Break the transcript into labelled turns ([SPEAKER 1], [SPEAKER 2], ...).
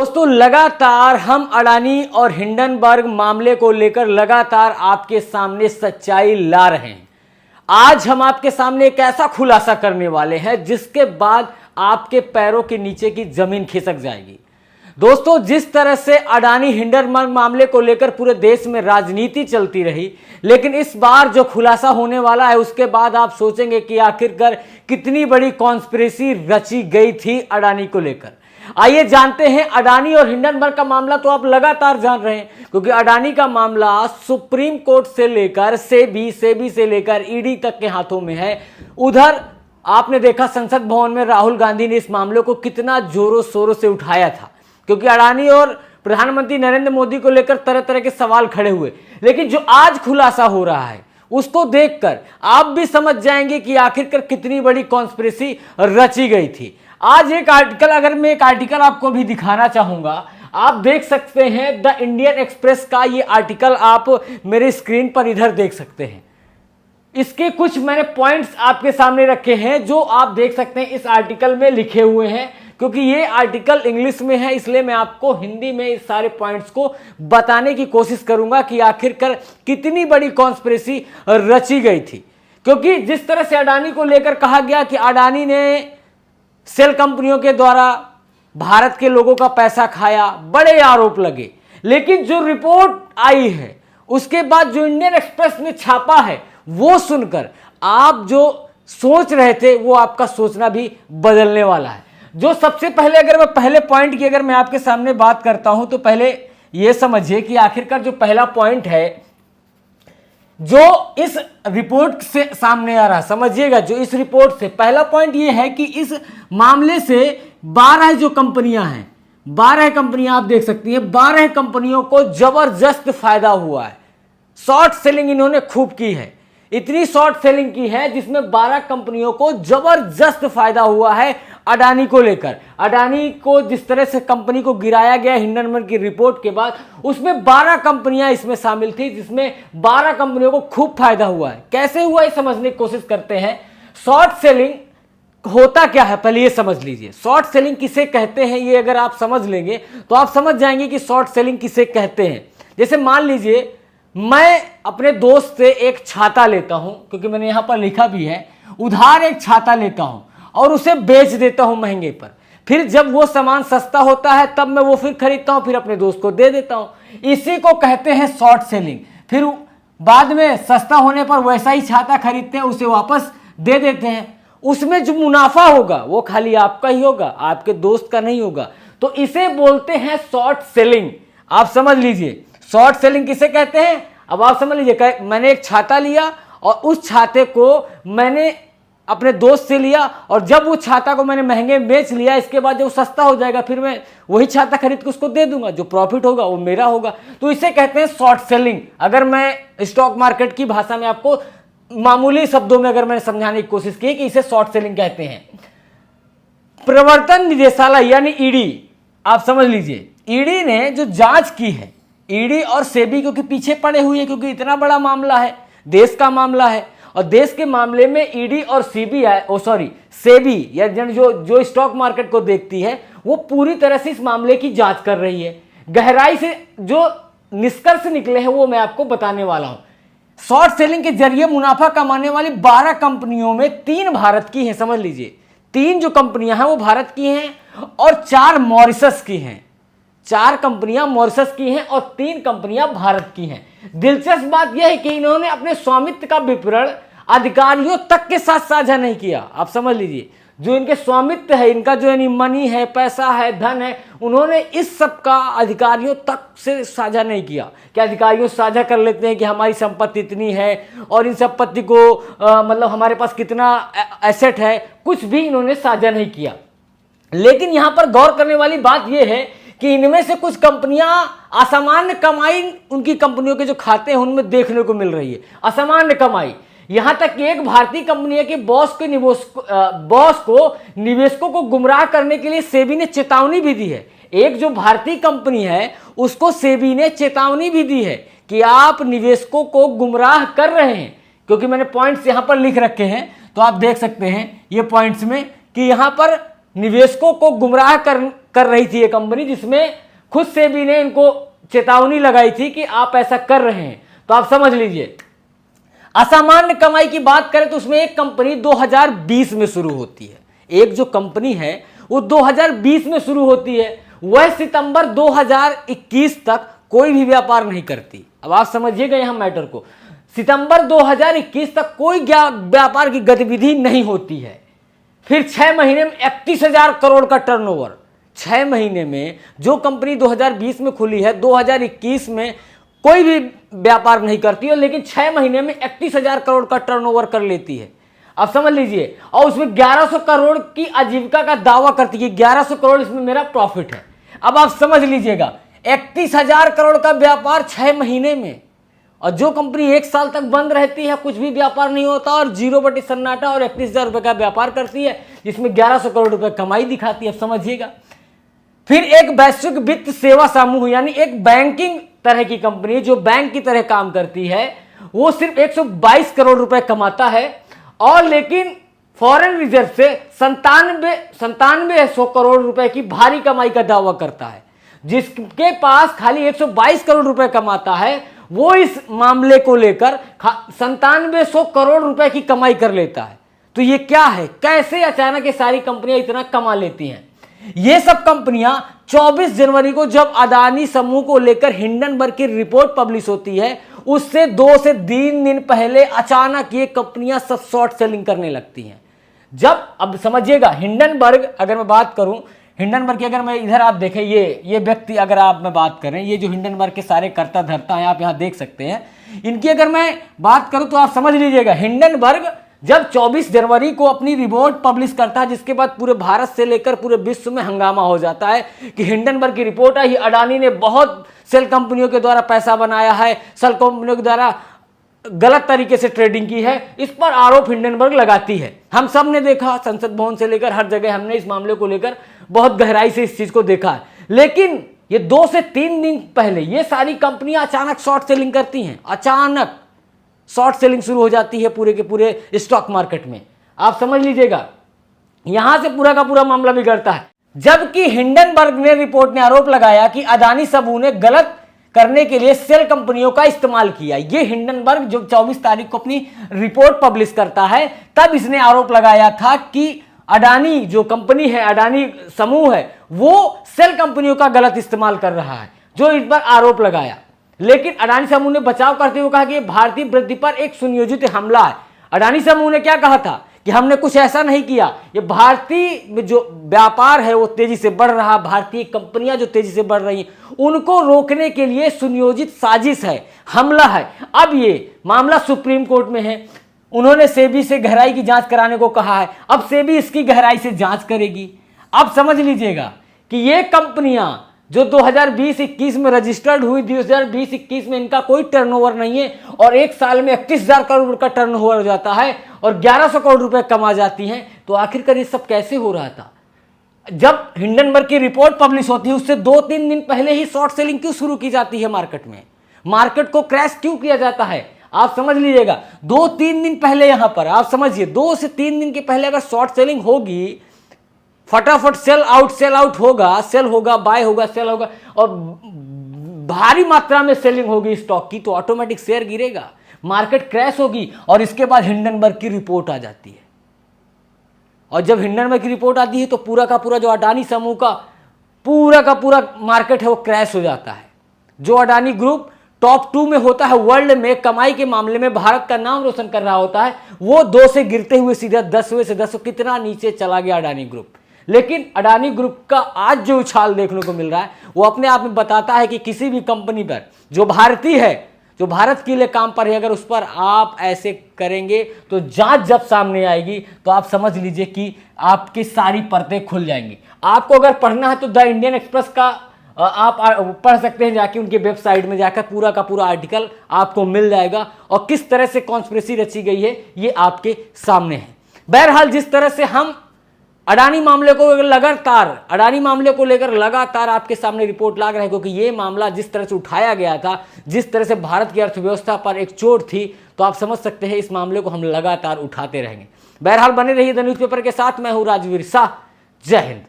[SPEAKER 1] दोस्तों लगातार हम अडानी और हिंडनबर्ग मामले को लेकर लगातार आपके सामने सच्चाई ला रहे हैं। आज हम आपके सामने एक ऐसा खुलासा करने वाले हैं जिसके बाद आपके पैरों के नीचे की जमीन खिसक जाएगी। दोस्तों, जिस तरह से अडानी हिंडनबर्ग मामले को लेकर पूरे देश में राजनीति चलती रही, लेकिन इस बार जो खुलासा होने वाला है उसके बाद आप सोचेंगे कि आखिरकार कितनी बड़ी कॉन्स्पिरेसी रची गई थी अडानी को लेकर। आइए जानते हैं अडानी और हिंडनबर्ग का मामला। तो आप लगातार जान रहे हैं क्योंकि अडानी का मामला सुप्रीम कोर्ट से लेकर सेबी से लेकर ईडी तक के हाथों में है। उधर आपने देखा संसद भवन में राहुल गांधी ने इस मामले को कितना जोरों शोरों से उठाया था, क्योंकि अडानी और प्रधानमंत्री नरेंद्र मोदी को लेकर तरह तरह के सवाल खड़े हुए। लेकिन जो आज खुलासा हो रहा है उसको देखकर आप भी समझ जाएंगे कि आखिरकार कितनी बड़ी कॉन्स्पिरेसी रची गई थी। आज एक आर्टिकल, अगर मैं एक आर्टिकल आपको भी दिखाना चाहूंगा, आप देख सकते हैं द इंडियन एक्सप्रेस का ये आर्टिकल आप मेरे स्क्रीन पर इधर देख सकते हैं। इसके कुछ मैंने पॉइंट्स आपके सामने रखे हैं जो आप देख सकते हैं इस आर्टिकल में लिखे हुए हैं। क्योंकि ये आर्टिकल इंग्लिश में है इसलिए मैं आपको हिंदी में इस सारे पॉइंट्स को बताने की कोशिश करूंगा कि आखिरकार कितनी बड़ी कॉन्स्पिरेसी रची गई थी। क्योंकि जिस तरह से अडानी को लेकर कहा गया कि अडानी ने सेल कंपनियों के द्वारा भारत के लोगों का पैसा खाया, बड़े आरोप लगे। लेकिन जो रिपोर्ट आई है उसके बाद जो इंडियन एक्सप्रेस ने छापा है वो सुनकर आप जो सोच रहे थे वो आपका सोचना भी बदलने वाला है। जो सबसे पहले, अगर मैं पहले पॉइंट की अगर मैं आपके सामने बात करता हूं तो पहले यह समझिए कि आखिरकार जो पहला पॉइंट है जो इस रिपोर्ट से सामने आ रहा, समझिएगा, जो इस रिपोर्ट से पहला पॉइंट यह है कि इस मामले से 12 जो कंपनियां हैं, 12 कंपनियां आप देख सकती हैं, 12 कंपनियों को जबरदस्त फायदा हुआ है। शॉर्ट सेलिंग इन्होंने खूब की है, इतनी शॉर्ट सेलिंग की है जिसमें 12 कंपनियों को जबरदस्त फायदा हुआ है अडानी को लेकर। अडानी को जिस तरह से कंपनी को गिराया गया हिंडनबर्ग की रिपोर्ट के बाद, उसमें 12 कंपनियां इसमें शामिल थी जिसमें 12 कंपनियों को खूब फायदा हुआ है। कैसे हुआ ये समझने की कोशिश करते हैं। शॉर्ट सेलिंग होता क्या है पहले ये समझ लीजिए। शॉर्ट सेलिंग किसे कहते हैं ये अगर आप समझ लेंगे तो आप समझ जाएंगे कि शॉर्ट सेलिंग किसे कहते हैं। जैसे मान लीजिए मैं अपने दोस्त से एक छाता लेता हूं, क्योंकि मैंने यहां पर लिखा भी है, उधार एक छाता लेता हूं और उसे बेच देता हूं महंगे पर। फिर जब वो सामान सस्ता होता है तब मैं वो फिर खरीदता हूं, फिर अपने दोस्त को दे देता हूं। इसी को कहते हैं शॉर्ट सेलिंग। फिर बाद में सस्ता होने पर वैसा ही छाता खरीदते हैं, उसे वापस दे देते हैं। उसमें जो मुनाफा होगा वो खाली आपका ही होगा, आपके दोस्त का नहीं होगा। तो इसे बोलते हैं शॉर्ट सेलिंग। आप समझ लीजिए शॉर्ट सेलिंग किसे कहते हैं। अब आप समझ लीजिए, मैंने एक छाता लिया और उस छाते को मैंने अपने दोस्त से लिया और जब वो छाता को मैंने महंगे बेच लिया, इसके बाद जब सस्ता हो जाएगा फिर मैं वही छाता खरीद के उसको दे दूंगा, जो प्रॉफिट होगा वो मेरा होगा। तो इसे कहते हैं शॉर्ट सेलिंग। अगर मैं स्टॉक मार्केट की भाषा में आपको मामूली शब्दों में अगर मैंने समझाने की कोशिश की कि इसे शॉर्ट सेलिंग कहते हैं। प्रवर्तन निदेशालय यानी ईडी, आप समझ लीजिए, ईडी ने जो जांच की है, ईडी और सेबी क्योंकि पीछे पड़े हुए हैं, क्योंकि इतना बड़ा मामला है, देश का मामला है और देश के मामले में ईडी और सेबी या जो स्टॉक मार्केट को देखती है वो पूरी तरह से इस मामले की जांच कर रही है। गहराई से जो निष्कर्ष निकले हैं वो मैं आपको बताने वाला हूं। शॉर्ट सेलिंग के जरिए मुनाफा कमाने वाली 12 कंपनियों में 3 भारत की हैं, समझ लीजिए। 3 जो कंपनियां हैं वो भारत की हैं और 4 मॉरिशस की हैं। 4 कंपनियां मॉरिशस की हैं और 3 कंपनियां भारत की हैं। दिलचस्प बात यह है कि इन्होंने अपने स्वामित्व का विवरण अधिकारियों तक के साथ साझा नहीं किया। आप समझ लीजिए, जो इनके स्वामित्व है, इनका जो मनी है, पैसा है, धन है, उन्होंने इस सब का अधिकारियों तक से साझा नहीं किया। कि अधिकारियों साझा कर लेते हैं कि हमारी संपत्ति इतनी है और इन संपत्ति को मतलब हमारे पास कितना एसेट है, कुछ भी इन्होंने साझा नहीं किया। लेकिन यहां पर गौर करने वाली बात यह है कि इनमें से कुछ कंपनियां असामान्य कमाई उनकी कंपनियों के जो खाते हैं उनमें देखने को मिल रही है, असामान्य कमाई। यहां तक कि एक भारतीय कंपनी के बॉस को निवेशकों को गुमराह करने के लिए सेबी ने चेतावनी भी दी है। एक जो भारतीय कंपनी है उसको सेबी ने चेतावनी भी दी है कि आप निवेशकों को गुमराह कर रहे हैं। क्योंकि मैंने पॉइंट्स यहां पर लिख रखे हैं तो आप देख सकते हैं ये पॉइंट्स में कि यहां पर निवेशकों को गुमराह कर रही थी ये कंपनी, जिसमें खुद सेबी ने इनको चेतावनी लगाई थी कि आप ऐसा कर रहे हैं। तो आप समझ लीजिए, असामान्य कमाई की बात करें तो उसमें एक कंपनी 2020 में शुरू होती है। एक जो कंपनी है वो 2020 में शुरू होती है, वह सितंबर 2021 तक कोई भी व्यापार नहीं करती। अब आप समझिएगा यहां मैटर को, सितंबर 2021 तक कोई व्यापार की गतिविधि नहीं होती है। फिर 6 महीने में 31,000 करोड़ का टर्नओवर। 6 महीने में जो कंपनी 2020 में खुली है, 2021 में कोई भी व्यापार नहीं करती है, लेकिन 6 महीने में 31,000 करोड़ का टर्नओवर कर लेती है। अब समझ लीजिए, और उसमें 1100 करोड़ की आजीविका का दावा करती है, 1100 करोड़ इसमें मेरा प्रॉफिट है। अब आप समझ लीजिएगा, 31,000 करोड़ का व्यापार 6 महीने में, और जो कंपनी 1 साल तक बंद रहती है, कुछ भी व्यापार नहीं होता और 0 सन्नाटा, और 31,000 रुपए का व्यापार करती है, जिसमें 1100 करोड़ रुपए कमाई दिखाती है। अब समझिएगा, फिर एक वैश्विक वित्त सेवा समूह यानी एक बैंकिंग तरह की कंपनी जो बैंक की तरह काम करती है, वो सिर्फ 122 करोड़ रुपए कमाता है, और लेकिन फॉरेन रिजर्व से 97 करोड़ रुपए की भारी कमाई का दावा करता है। जिसके पास खाली 122 करोड़ रुपए कमाता है, वो इस मामले को लेकर 97 करोड़ रुपए की कमाई कर लेता है। तो ये क्या है, कैसे अचानक ये सारी कंपनियां इतना कमा लेती हैं? ये सब कंपनियां 24 जनवरी को जब अडानी समूह को लेकर हिंडनबर्ग की रिपोर्ट पब्लिश होती है, उससे 2 से 3 दिन पहले अचानक ये कंपनियां सब शॉर्ट सेलिंग करने लगती हैं। जब, अब समझिएगा, हिंडनबर्ग अगर मैं बात करूं, हिंडनबर्ग की अगर मैं इधर आप देखें, ये व्यक्ति अगर आप मैं बात करें, ये जो हिंडनबर्ग के सारे कर्ता धर्ता हैं, आप यहां देख सकते हैं, इनकी अगर मैं बात करूं तो आप समझ लीजिएगा, हिंडनबर्ग जब 24 जनवरी को अपनी रिपोर्ट पब्लिश करता है, जिसके बाद पूरे भारत से लेकर पूरे विश्व में हंगामा हो जाता है कि हिंडनबर्ग की रिपोर्ट आई, अडानी ने बहुत सेल कंपनियों के द्वारा पैसा बनाया है, सेल कंपनियों के द्वारा गलत तरीके से ट्रेडिंग की है, इस पर आरोप हिंडनबर्ग लगाती है। हम सब ने देखा, संसद भवन से लेकर हर जगह हमने इस मामले को लेकर बहुत गहराई से इस चीज को देखा है। लेकिन ये 2 से 3 दिन पहले ये सारी कंपनियां अचानक शॉर्ट सेलिंग करती हैं, अचानक शॉर्ट सेलिंग शुरू हो जाती है पूरे के पूरे स्टॉक मार्केट में। आप समझ लीजिएगा, यहां से पूरा का पूरा मामला बिगड़ता है। जबकि हिंडनबर्ग ने रिपोर्ट ने आरोप लगाया कि अडानी समूह ने गलत करने के लिए सेल कंपनियों का इस्तेमाल किया। ये हिंडनबर्ग जो 24 तारीख को अपनी रिपोर्ट पब्लिश करता है, तब इसने आरोप लगाया था कि अडानी जो कंपनी है, अडानी समूह है, वो सेल कंपनियों का गलत इस्तेमाल कर रहा है, जो इस पर आरोप लगाया। लेकिन अडानी समूह ने बचाव करते हुए कहा कि भारतीय वृद्धि पर एक सुनियोजित हमला है। अडानी समूह ने क्या कहा था कि हमने कुछ ऐसा नहीं किया, ये भारतीय में जो व्यापार है वो तेजी से बढ़ रहा, भारतीय कंपनियां जो तेजी से बढ़ रही हैं, उनको रोकने के लिए सुनियोजित साजिश है, हमला है। अब ये मामला सुप्रीम कोर्ट में है, उन्होंने सेबी से गहराई की जांच कराने को कहा है। अब सेबी इसकी गहराई से जांच करेगी। अब समझ लीजिएगा कि ये कंपनियां जो 2020-21 में रजिस्टर्ड हुई, 2020-21 में इनका कोई टर्नओवर नहीं है, और 1 साल में 31,000 करोड़ का टर्नओवर हो जाता है और 1100 करोड़ रुपए कमा जाती हैं। तो आखिरकार ये सब कैसे हो रहा था? जब हिंडनबर्ग की रिपोर्ट पब्लिश होती है, उससे 2-3 दिन पहले ही शॉर्ट सेलिंग क्यों शुरू की जाती है मार्केट में? मार्केट को क्रैश क्यों किया जाता है? आप समझ लीजिएगा, 2-3 दिन पहले यहां पर आप समझिए, 2 से 3 दिन के पहले अगर शॉर्ट सेलिंग होगी, फटाफट सेल आउट होगा, सेल होगा, बाय होगा, सेल होगा, और भारी मात्रा में सेलिंग होगी स्टॉक की, तो ऑटोमेटिक शेयर गिरेगा, मार्केट क्रैश होगी, और इसके बाद हिंडनबर्ग की रिपोर्ट आ जाती है। और जब हिंडनबर्ग की रिपोर्ट आती है तो पूरा का पूरा जो अडानी समूह का पूरा मार्केट है वो क्रैश हो जाता है। जो अडानी ग्रुप टॉप 2 में होता है वर्ल्ड में, कमाई के मामले में भारत का नाम रोशन कर रहा होता है, वो 2 से गिरते हुए सीधा 10वें से 10 कितना नीचे चला गया अडानी ग्रुप। लेकिन अडानी ग्रुप का आज जो उछाल देखने को मिल रहा है, वो अपने आप में बताता है कि किसी भी कंपनी पर जो भारतीय है, जो भारत के लिए काम पर है, अगर उस पर आप ऐसे करेंगे तो जांच जब सामने आएगी तो आप समझ लीजिए कि आपकी सारी परतें खुल जाएंगी। आपको अगर पढ़ना है तो द इंडियन एक्सप्रेस का आप पढ़ सकते हैं, जाके उनके वेबसाइट में जाकर पूरा का पूरा आर्टिकल आपको मिल जाएगा, और किस तरह से कॉन्स्पिरेसी रची गई है ये आपके सामने है। बहरहाल, जिस तरह से हम अडानी मामले को लेकर लगातार आपके सामने रिपोर्ट ला रहे हैं, क्योंकि ये मामला जिस तरह से उठाया गया था, जिस तरह से भारत की अर्थव्यवस्था पर एक चोट थी, तो आप समझ सकते हैं इस मामले को हम लगातार उठाते रहेंगे। बहरहाल, बने रहिए द न्यूज़पेपर के साथ। मैं हूं राजवीर शाह। जय हिंद।